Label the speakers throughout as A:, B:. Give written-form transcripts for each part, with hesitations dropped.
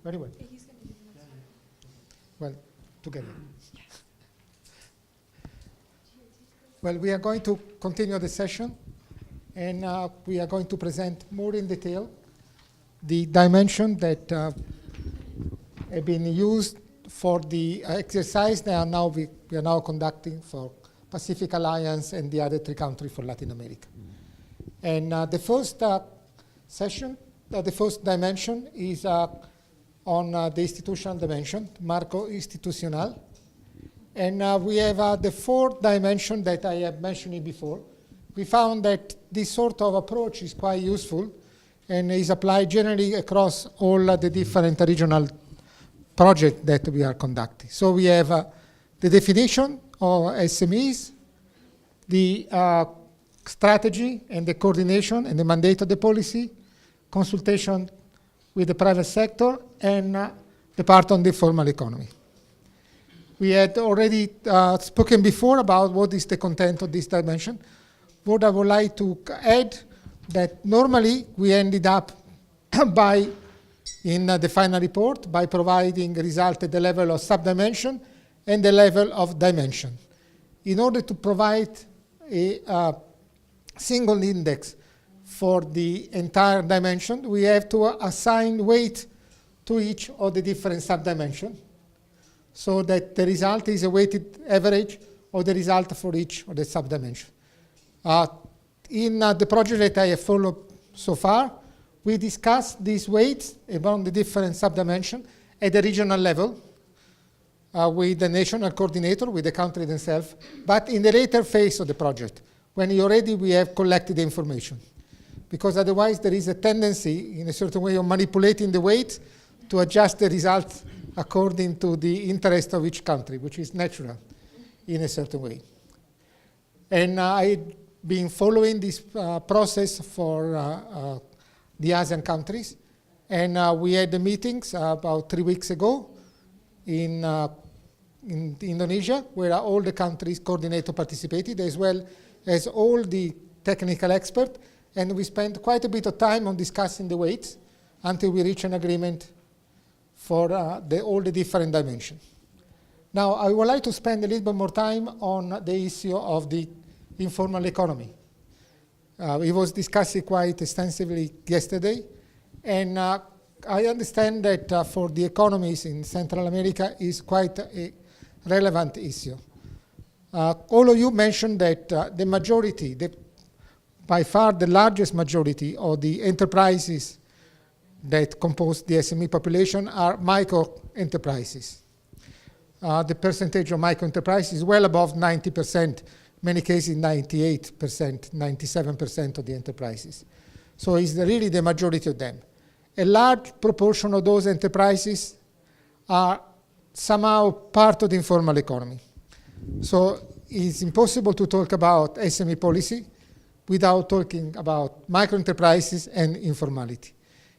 A: Very well. Well, together. Well, we are going to continue the session, and we are going to present more in detail the dimension that have been used for the exercise that we are now conducting for Pacific Alliance and the other 3 countries for Latin America. And the first session, the first dimension is on the institutional dimension, Marco Institucional. And we have the 4th dimension that I have mentioned before. We found that this sort of approach is quite useful and is applied generally across all the different regional projects that we are conducting. So we have the definition of SMEs, the strategy and the coordination and the mandate of the policy, consultation with the private sector, and the part on the formal economy. We had already spoken before about what is the content of this dimension. What I would like to add, that normally we ended up by, in the final report, by providing a result at the level of subdimension and the level of dimension. In order to provide a single index for the entire dimension, we have to assign weight to each of the different subdimensions, so that the result is a weighted average of the result for each of the subdimensions. In the project that I have followed so far, we discussed these weights among the different subdimensions at the regional level with the national coordinator, with the country themselves, but in the later phase of the project, when we have collected the information. Because otherwise there is a tendency, in a certain way, of manipulating the weight to adjust the results according to the interest of each country, which is natural in a certain way. And I've been following this process for the ASEAN countries, and we had the meetings about 3 weeks ago in Indonesia, where all the countries coordinator participated, as well as all the technical experts, and we spent quite a bit of time on discussing the weights until we reach an agreement for all the different dimensions. Now, I would like to spend a little bit more time on the issue of the informal economy. It was discussed quite extensively yesterday, and I understand that for the economies in Central America is quite a relevant issue. All of you mentioned that the majority, by far the largest majority of the enterprises that compose the SME population are micro enterprises. The percentage of micro enterprises is well above 90%, many cases 98%, 97% of the enterprises. So it's really the majority of them. A large proportion of those enterprises are somehow part of the informal economy. So it's impossible to talk about SME policy without talking about micro enterprises and informality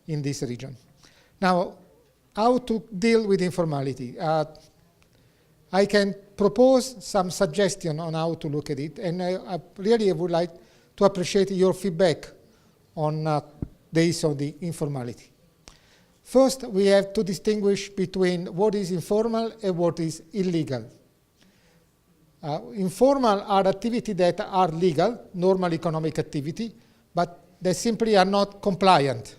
A: in this region. Now, how to deal with informality? I can propose some suggestion on how to look at it, and I really would like to appreciate your feedback on the issue of the informality. First, we have to distinguish between what is informal and what is illegal. Informal are activities that are legal, normal economic activity, but they simply are not compliant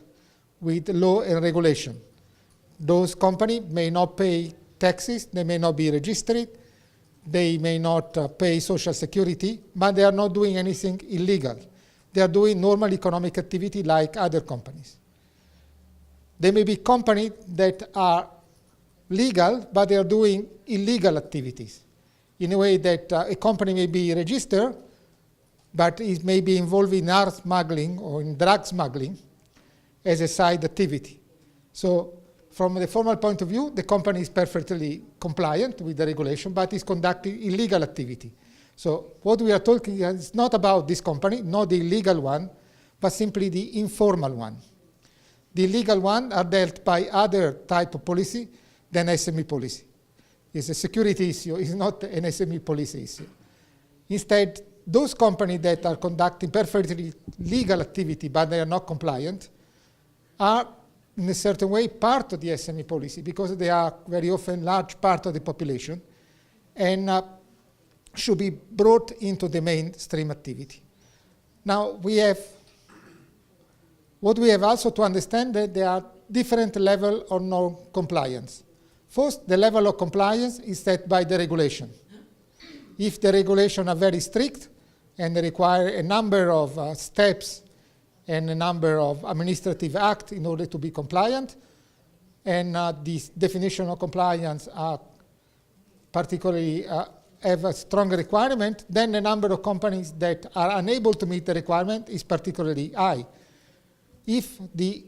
A: with law and regulation. Those companies may not pay taxes, they may not be registered, they may not pay social security, but they are not doing anything illegal. They are doing normal economic activity like other companies. There may be companies that are legal, but they are doing illegal activities, in a way that a company may be registered, but it may be involved in arms smuggling or in drug smuggling as a side activity. So from the formal point of view, the company is perfectly compliant with the regulation, but is conducting illegal activity. So what we are talking is not about this company, not the illegal one, but simply the informal one. The illegal ones are dealt by other type of policy than SME policy. It's a security issue, it's not an SME policy issue. Instead, those companies that are conducting perfectly legal activity, but they are not compliant, are in a certain way, part of the SME policy because they are very often large part of the population and should be brought into the mainstream activity. Now, what we have also to understand that there are different levels of non-compliance. First, the level of compliance is set by the regulation. If the regulations are very strict and they require a number of steps and a number of administrative acts in order to be compliant, and this definition of compliance are particularly have a stronger requirement, then the number of companies that are unable to meet the requirement is particularly high. If the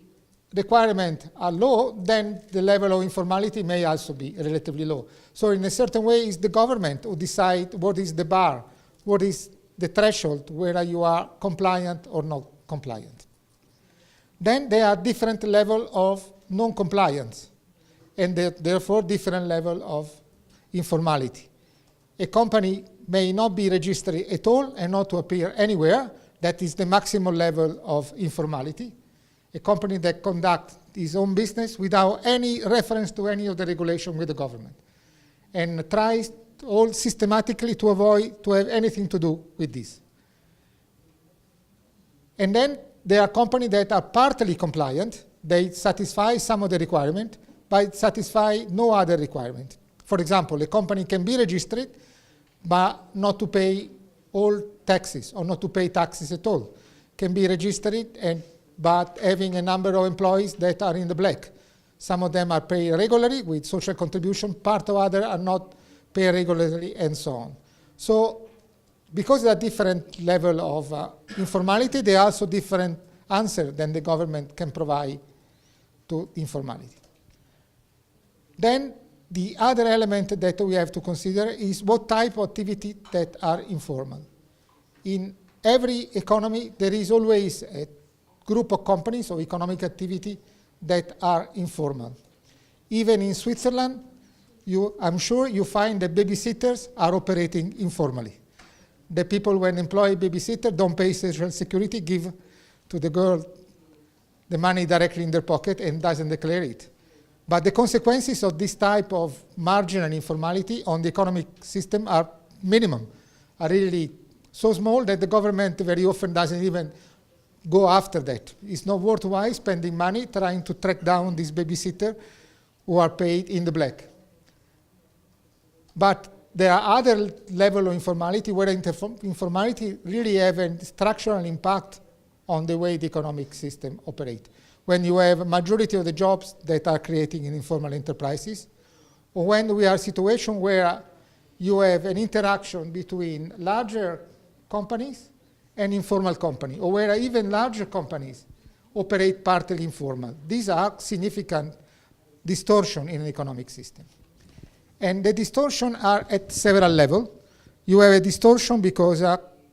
A: requirements are low, then the level of informality may also be relatively low. So in a certain way, it's the government who decides what is the bar, what is the threshold, whether you are compliant or not compliant. Then there are different levels of non-compliance, and therefore different level of informality. A company may not be registered at all and not to appear anywhere. That is the maximum level of informality. A company that conducts its own business without any reference to any of the regulation with the government and tries all systematically to avoid to have anything to do with this. And then there are companies that are partly compliant. They satisfy some of the requirement, but satisfy no other requirement. For example, a company can be registered, but not to pay all taxes or not to pay taxes at all. Can be registered, but having a number of employees that are in the black. Some of them are paid regularly with social contribution, part of others are not paid regularly, and so on. So because there are different level of informality, there are also different answers than the government can provide to informality. Then the other element that we have to consider is what type of activity that are informal. In every economy, there is always a group of companies or economic activity that are informal. Even in Switzerland, I'm sure you find that babysitters are operating informally. The people, when employ a babysitter, don't pay social security, give to the girl the money directly in their pocket and doesn't declare it. But the consequences of this type of marginal informality on the economic system are minimum, are really so small that the government very often doesn't even go after that. It's not worthwhile spending money trying to track down this babysitter who are paid in the black. But there are other levels of informality where informality really have a structural impact on the way the economic system operates. When you have a majority of the jobs that are creating in informal enterprises, or when we are in a situation where you have an interaction between larger companies and informal companies, or where even larger companies operate partly informal. These are significant distortion in an economic system. And the distortion are at several levels. You have a distortion because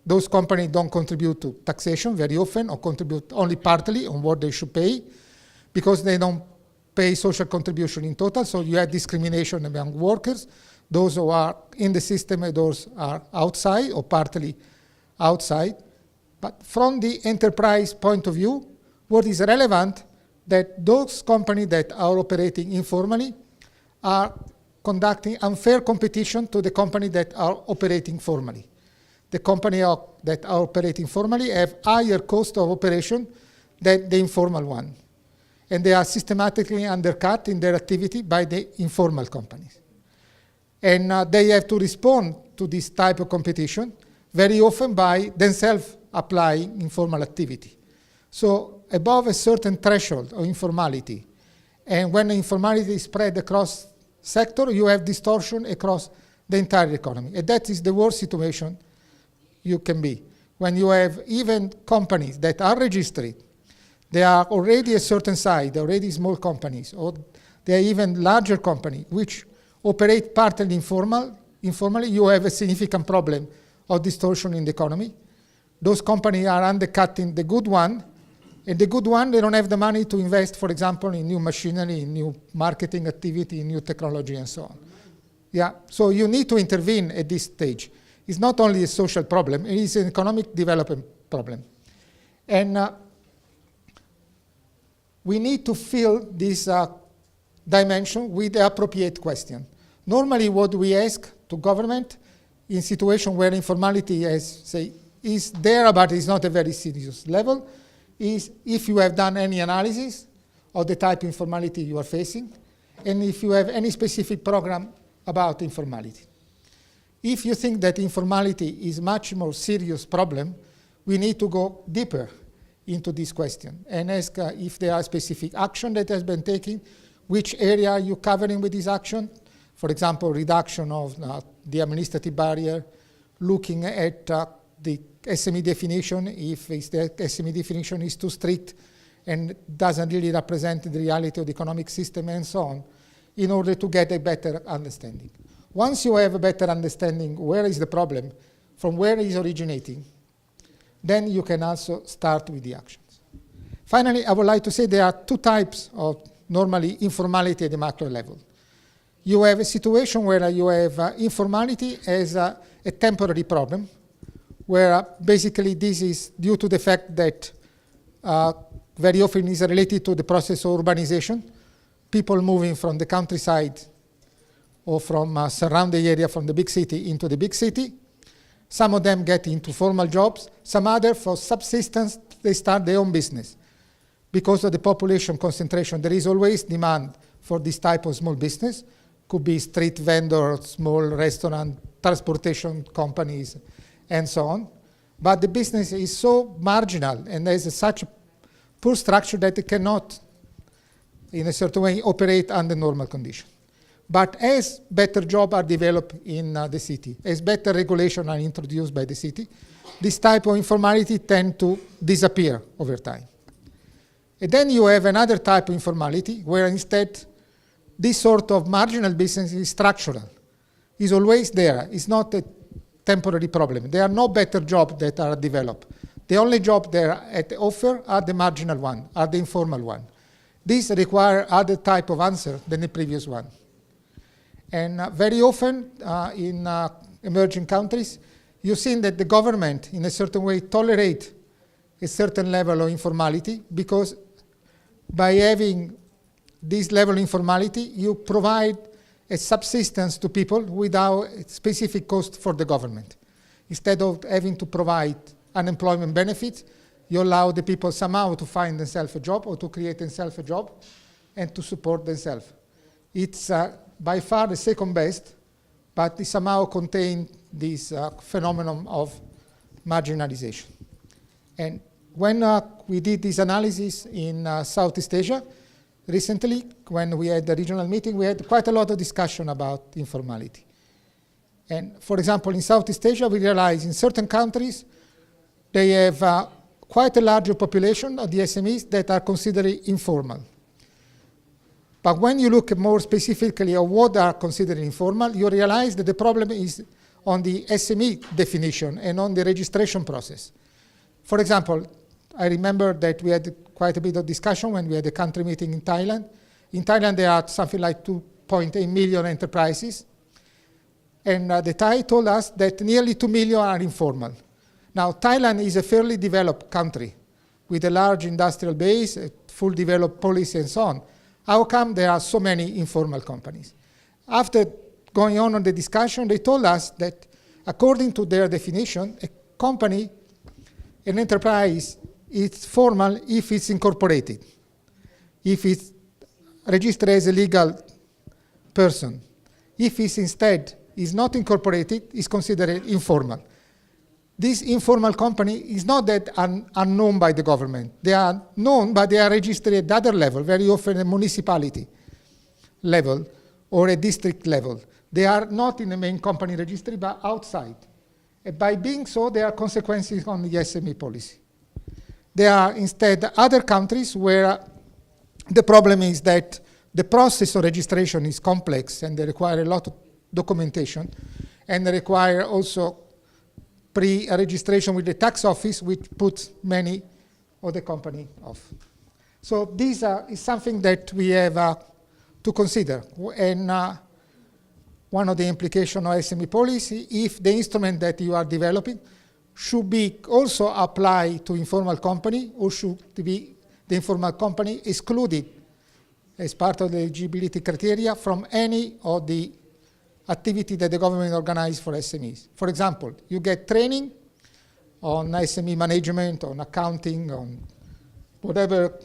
A: those companies don't contribute to taxation very often or contribute only partly on what they should pay because they don't pay social contribution in total, so you have discrimination among workers, those who are in the system and those are outside or partly outside. But from the enterprise point of view, what is relevant that those companies that are operating informally are conducting unfair competition to the companies that are operating formally. The companies that are operating formally have higher cost of operation than the informal one. And they are systematically undercut in their activity by the informal companies. And they have to respond to this type of competition very often by themselves applying informal activity. So above a certain threshold of informality, and when informality is spread across sector, you have distortion across the entire economy. And that is the worst situation you can be. When you have even companies that are registered, they are already a certain size, they're already small companies, or they are even larger companies, which operate partly informally, you have a significant problem of distortion in the economy. Those companies are undercutting the good one, and the good one, they don't have the money to invest, for example, in new machinery, in new marketing activity, in new technology, and so on. Yeah, so you need to intervene at this stage. It's not only a social problem, it is an economic development problem. And we need to fill this dimension with the appropriate question. Normally, what we ask to government in situation where informality is there, but is not a very serious level, is if you have done any analysis of the type of informality you are facing, and if you have any specific program about informality. If you think that informality is much more serious problem, we need to go deeper into this question and ask if there are specific action that has been taken, which area are you covering with this action? For example, reduction of the administrative barrier, looking at the SME definition, if the SME definition is too strict and doesn't really represent the reality of the economic system and so on, in order to get a better understanding. Once you have a better understanding where is the problem, from where it is originating, then you can also start with the actions. Finally, I would like to say there are two types of normally informality at the macro level. You have a situation where you have informality as a temporary problem, where basically this is due to the fact that very often is related to the process of urbanization, people moving from the countryside or from surrounding area from the big city into the big city. Some of them get into formal jobs. Some other, for subsistence, they start their own business. Because of the population concentration, there is always demand for this type of small business. Could be street vendors, small restaurant, transportation companies, and so on. But the business is so marginal and there's such a poor structure that it cannot, in a certain way, operate under normal conditions. But as better jobs are developed in the city, as better regulations are introduced by the city, this type of informality tend to disappear over time. And then you have another type of informality where instead this sort of marginal business is structural. It's always there. It's not a temporary problem. There are no better jobs that are developed. The only job there at the offer are the marginal one, are the informal one. These require other type of answer than the previous one. And very often in emerging countries, you've seen that the government, in a certain way, tolerate a certain level of informality because by having this level of informality, you provide a subsistence to people without specific cost for the government. Instead of having to provide unemployment benefits, you allow the people somehow to find themselves a job or to create themselves a job and to support themselves. It's by far the second best, but it somehow contains this phenomenon of marginalization. And when we did this analysis in Southeast Asia, recently, when we had the regional meeting, we had quite a lot of discussion about informality. And for example, in Southeast Asia, we realized in certain countries, they have quite a larger population of the SMEs that are considered informal. But when you look more specifically at what are considered informal, you realize that the problem is on the SME definition and on the registration process. For example, I remember that we had quite a bit of discussion when we had a country meeting in Thailand. In Thailand, there are something like 2.8 million enterprises. And the Thai told us that nearly 2 million are informal. Now, Thailand is a fairly developed country with a large industrial base, a full developed policy and so on. How come there are so many informal companies? After going on the discussion, they told us that according to their definition, a company, an enterprise, is formal if it's incorporated, if it's registered as a legal person. If it's instead is not incorporated, it's considered informal. This informal company is not that unknown by the government. They are known, but they are registered at other level, very often a municipality level or a district level. They are not in the main company registry, but outside. And by being so, there are consequences on the SME policy. There are instead other countries where the problem is that the process of registration is complex and they require a lot of documentation and they require also pre-registration with the tax office, which puts many of the company off. So this is something that we have to consider. And one of the implications of SME policy, if the instrument that you are developing should be also applied to informal company, or should be the informal company excluded as part of the eligibility criteria from any of the activity that the government organizes for SMEs. For example, you get training on SME management, on accounting, on whatever,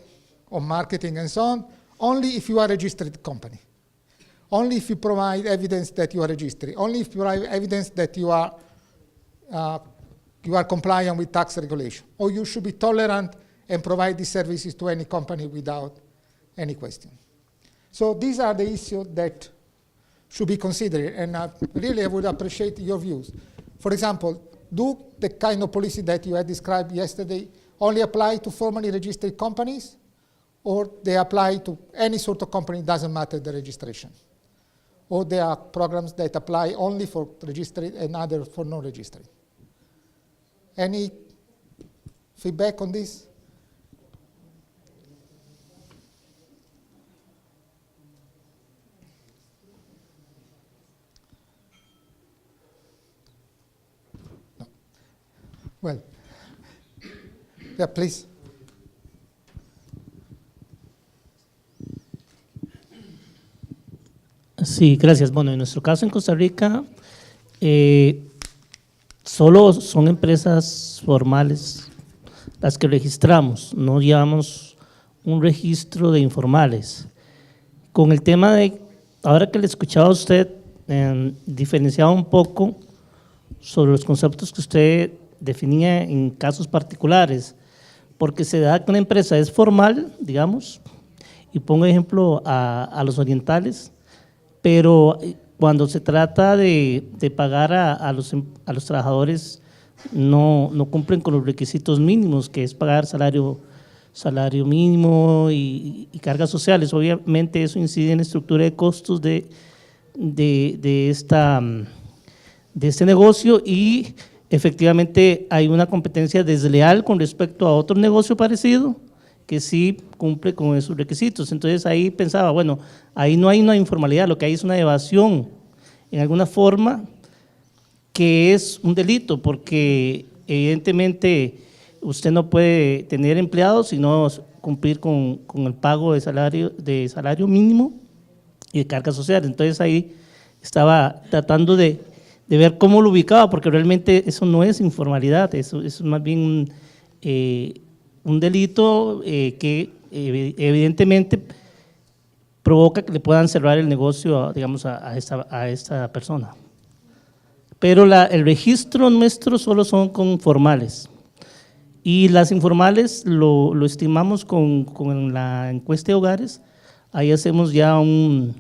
A: on marketing and so on, only if you are a registered company. Only if you provide evidence that you are registered. Only if you provide evidence that you are compliant with tax regulation. Or you should be tolerant and provide these services to any company without any question. So these are the issues that should be considered, and really I would appreciate your views. For example, do the kind of policy that you had described yesterday only apply to formally registered companies, or they apply to any sort of company, doesn't matter the registration? Or there are programs that apply only for registered and other for non-registered? Any feedback on this? No. Well, yeah, please.
B: Sí, gracias. Bueno, en nuestro caso en Costa Rica, solo son empresas formales las que registramos, no llevamos un registro de informales. Con el tema de, ahora que le escuchaba a usted, diferenciaba un poco sobre los conceptos que usted definía en casos particulares, porque se da que una empresa es formal, digamos, y pongo ejemplo a los orientales, pero cuando se trata de pagar a los trabajadores no cumplen con los requisitos mínimos, que es pagar salario mínimo y cargas sociales. Obviamente eso incide en la estructura de costos de este negocio, y efectivamente hay una competencia desleal con respecto a otro negocio parecido que sí cumple con esos requisitos. Entonces ahí pensaba, bueno, ahí no hay una informalidad, lo que hay es una evasión en alguna forma, que es un delito, porque evidentemente usted no puede tener empleados y no cumplir con el pago de salario mínimo y de cargas sociales. Entonces ahí estaba tratando de ver cómo lo ubicaba, porque realmente eso no es informalidad, eso es más bien un delito que evidentemente provoca que le puedan cerrar el negocio, digamos, a esta persona. Pero el registro nuestro solo son con formales, y las informales lo estimamos con la encuesta de hogares. Ahí hacemos ya un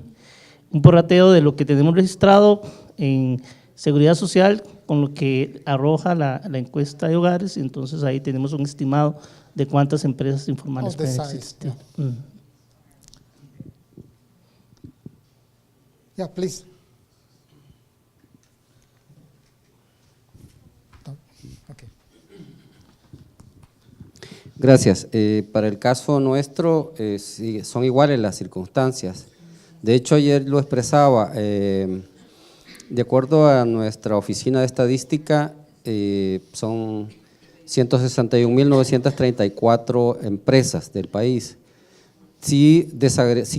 B: prorrateo de lo que tenemos registrado en seguridad social con lo que arroja la encuesta de hogares, y entonces ahí tenemos un estimado de cuántas empresas informales pueden existir.
A: Yeah, please. Okay.
C: Gracias. Para el caso nuestro, sí, son iguales las circunstancias. De hecho, ayer lo expresaba, de acuerdo a nuestra oficina de estadística, son 161.934 empresas del país. Si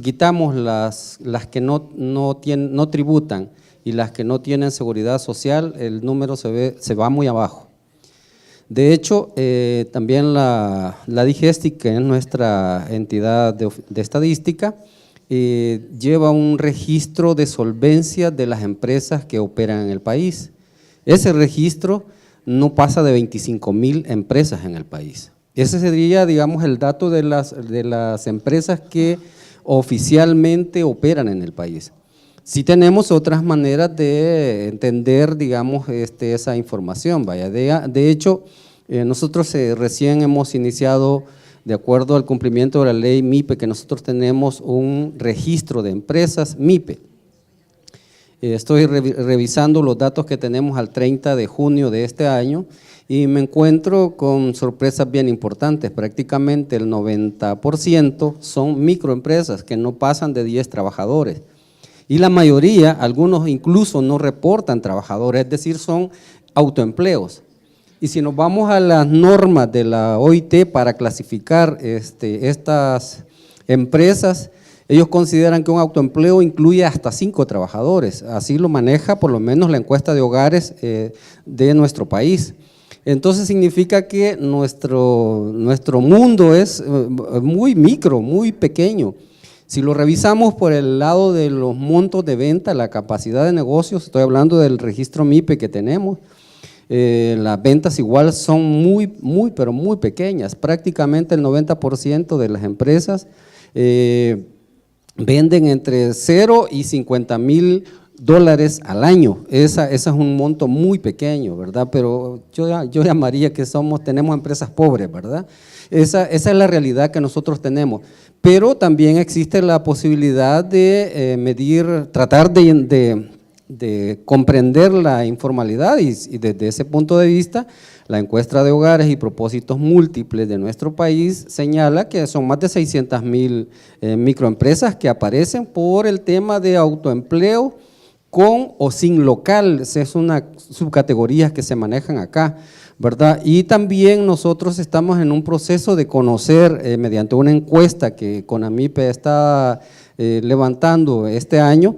C: quitamos las que no tributan y las que no tienen seguridad social, el número se va muy abajo. De hecho, también la DIGESTI, que es nuestra entidad de estadística, lleva un registro de solvencia de las empresas que operan en el país. Ese registro no pasa de 25.000 empresas en el país. Ese sería, digamos, el dato de las empresas que oficialmente operan en el país. Sí tenemos otras maneras de entender, digamos, esa información. Vaya, de hecho, nosotros recién hemos iniciado, de acuerdo al cumplimiento de la ley MIPE, que nosotros tenemos un registro de empresas MIPE. Estoy revisando los datos que tenemos al 30 de junio de este año y me encuentro con sorpresas bien importantes. Prácticamente el 90% son microempresas que no pasan de 10 trabajadores. Y la mayoría, algunos incluso no reportan trabajadores, es decir, son autoempleos. Y si nos vamos a las normas de la OIT para clasificar estas empresas, ellos consideran que un autoempleo incluye hasta 5 trabajadores, así lo maneja por lo menos la encuesta de hogares de nuestro país. Entonces significa que nuestro mundo es muy micro, muy pequeño. Si lo revisamos por el lado de los montos de venta, la capacidad de negocios, estoy hablando del registro MIPE que tenemos, las ventas igual son pero muy pequeñas, prácticamente el 90% de las empresas venden entre 0 y $50,000 al año, esa es un monto muy pequeño, ¿verdad? Pero yo llamaría que tenemos empresas pobres, ¿verdad? Esa es la realidad que nosotros tenemos, pero también existe la posibilidad de medir, tratar de comprender la informalidad y desde ese punto de vista, la encuesta de hogares y propósitos múltiples de nuestro país señala que son más de 600,000 microempresas que aparecen por el tema de autoempleo con o sin local, es una subcategoría que se manejan acá, ¿verdad? Y también nosotros estamos en un proceso de conocer mediante una encuesta que CONAMIPE está levantando este año,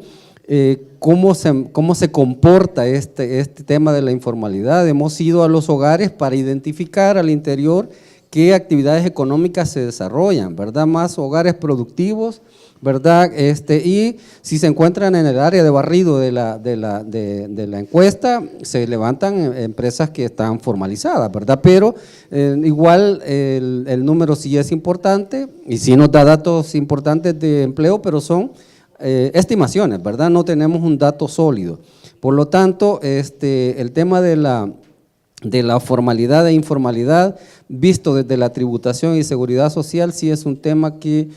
C: cómo se comporta este tema de la informalidad. Hemos ido a los hogares para identificar al interior qué actividades económicas se desarrollan, ¿verdad? Más hogares productivos, ¿verdad? Y si se encuentran en el área de barrido de la encuesta, se levantan empresas que están formalizadas, ¿verdad? Pero igual el número sí es importante y sí nos da datos importantes de empleo, pero son estimaciones, ¿verdad? No tenemos un dato sólido. Por lo tanto, el tema de la formalidad e informalidad, visto desde la tributación y seguridad social, sí es un tema que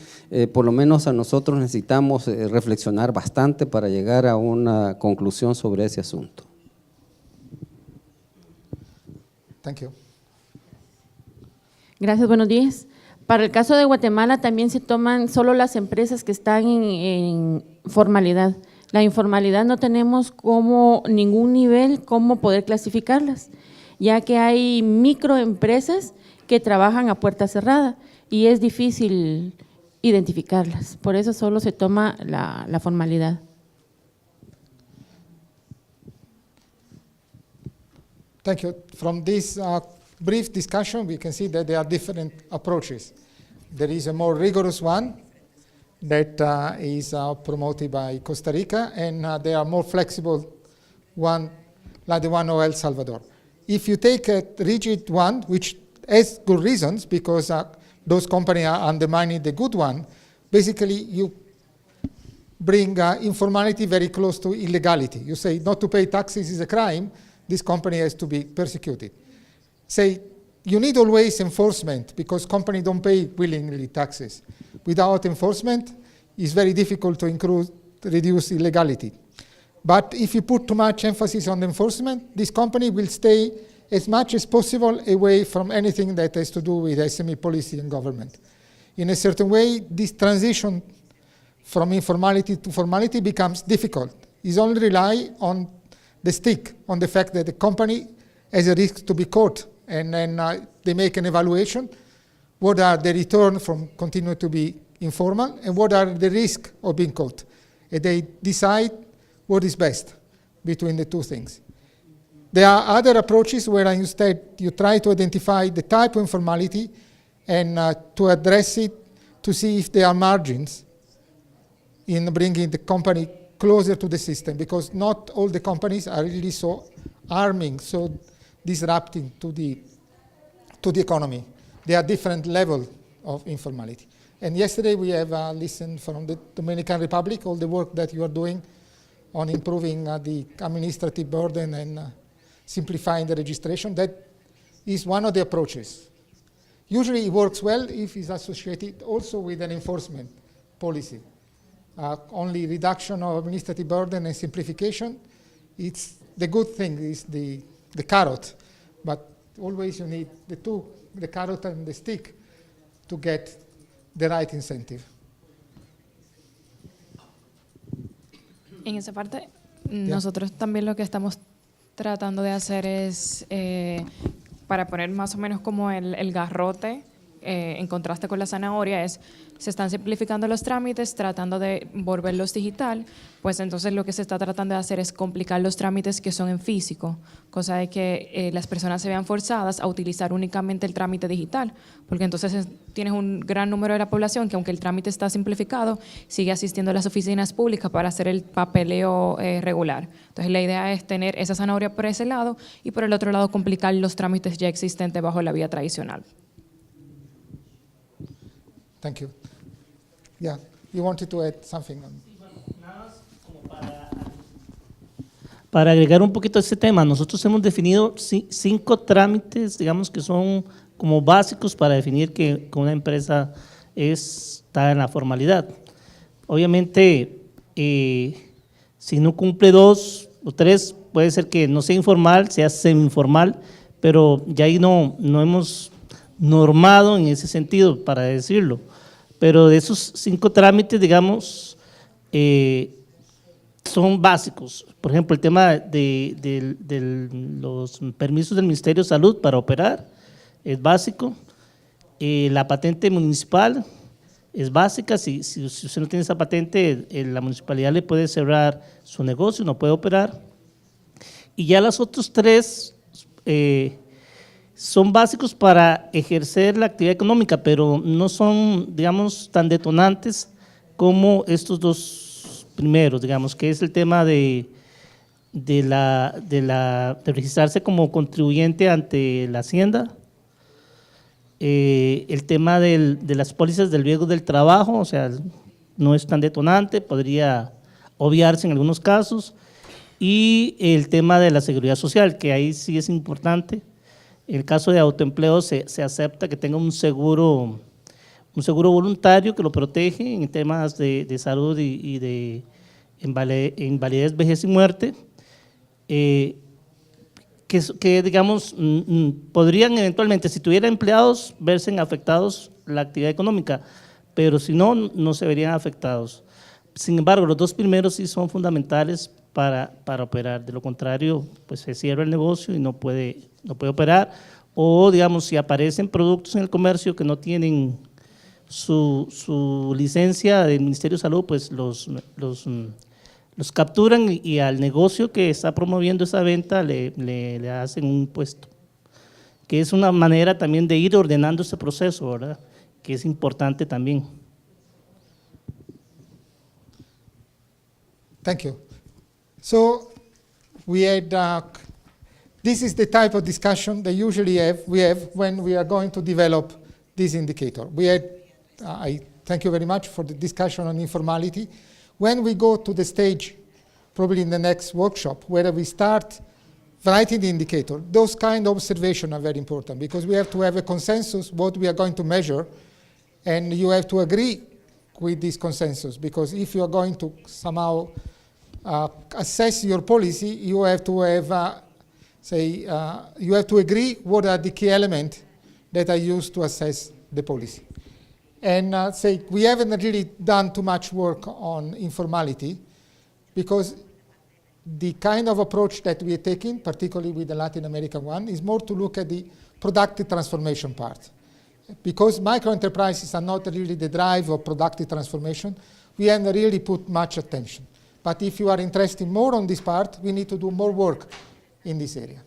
C: por lo menos a nosotros necesitamos reflexionar bastante para llegar a una conclusión sobre ese asunto.
A: Thank you.
D: Gracias, buenos días. Para el caso de Guatemala también se toman solo las empresas que están en formalidad. La informalidad no tenemos ningún nivel cómo poder clasificarlas, ya que hay microempresas que trabajan a puerta cerrada y es difícil identificarlas, por eso solo se toma la formalidad.
A: Thank you. From this brief discussion, we can see that there are different approaches. There is a more rigorous one that is promoted by Costa Rica, and there are more flexible one, like the one of El Salvador. If you take a rigid one, which has good reasons, because those companies are undermining the good one, basically you bring informality very close to illegality. You say not to pay taxes is a crime, this company has to be persecuted. Say, you need always enforcement because companies don't pay willingly taxes. Without enforcement, it's very difficult to reduce illegality. But if you put too much emphasis on enforcement, this company will stay as much as possible away from anything that has to do with SME policy and government. In a certain way, this transition from informality to formality becomes difficult. It's only rely on the stick, on the fact that the company has a risk to be caught, and then they make an evaluation. What are the returns from continuing to be informal, and what are the risks of being caught? And they decide what is best between the two things. There are other approaches where instead you try to identify the type of informality and to address it to see if there are margins in bringing the company closer to the system, because not all the companies are really so harming, so disrupting to the economy. There are different levels of informality. And yesterday we have listened from the Dominican Republic, all the work that you are doing on improving the administrative burden and simplifying the registration. That is one of the approaches. Usually it works well if it's associated also with an enforcement policy. Only reduction of administrative burden and simplification, it's the good thing is the carrot, but always you need the two, the carrot and the stick, to get the right incentive.
E: En esa parte, nosotros también lo que estamos tratando de hacer es para poner más o menos como el garrote, en contraste con la zanahoria, se están simplificando los trámites, tratando de volverlos digital, pues entonces lo que se está tratando de hacer es complicar los trámites que son en físico, cosa de que las personas se vean forzadas a utilizar únicamente el trámite digital, porque entonces tienes un gran número de la población que, aunque el trámite está simplificado, sigue asistiendo a las oficinas públicas para hacer el papeleo regular. Entonces la idea es tener esa zanahoria por ese lado y por el otro lado complicar los trámites ya existentes bajo la vía tradicional.
A: Thank you. Yeah, you wanted to add something on.
B: Para agregar un poquito a este tema, nosotros hemos definido 5 trámites, digamos, que son como básicos para definir que una empresa está en la formalidad. Obviamente, si no cumple 2 o 3, puede ser que no sea informal, sea semi-informal, pero ya ahí no hemos normado en ese sentido, para decirlo. Pero de esos 5 trámites, digamos, son básicos. Por ejemplo, el tema de los permisos del Ministerio de Salud para operar es básico. La patente municipal es básica. Si usted no tiene esa patente, la municipalidad le puede cerrar su negocio, no puede operar. Y ya los otros 3 son básicos para ejercer la actividad económica, pero no son, digamos, tan detonantes como estos 2 primeros, digamos, que es el tema de registrarse como contribuyente ante la Hacienda, el tema de las pólizas del riesgo del trabajo, o sea, no es tan detonante, podría obviarse en algunos casos, y el tema de la seguridad social, que ahí sí es importante. En el caso de autoempleo se acepta que tenga un seguro voluntario que lo protege en temas de salud y de invalidez, vejez y muerte, que digamos, podrían eventualmente, si tuviera empleados, verse afectados la actividad económica, pero si no, no se verían afectados. Sin embargo, los 2 primeros sí son fundamentales para operar. De lo contrario, pues se cierra el negocio y no puede operar, o digamos, si aparecen productos en el comercio que no tienen su licencia del Ministerio de Salud, pues los capturan y al negocio que está promoviendo esa venta le hacen un impuesto, que es una manera también de ir ordenando ese proceso, ¿verdad?, que es importante también.
A: Thank you. So we had, this is the type of discussion that usually we have when we are going to develop this indicator. We had, I thank you very much for the discussion on informality. When we go to the stage, probably in the next workshop, where we start writing the indicator, those kind of observations are very important, because we have to have a consensus what we are going to measure, and you have to agree with this consensus, because if you are going to somehow assess your policy, you have to have, you have to agree what are the key elements that are used to assess the policy. And we haven't really done too much work on informality, because the kind of approach that we are taking, particularly with the Latin American one, is more to look at the productive transformation part. Because microenterprises are not really the drive of productive transformation, we haven't really put much attention. But if you are interested more on this part, we need to do more work in this area.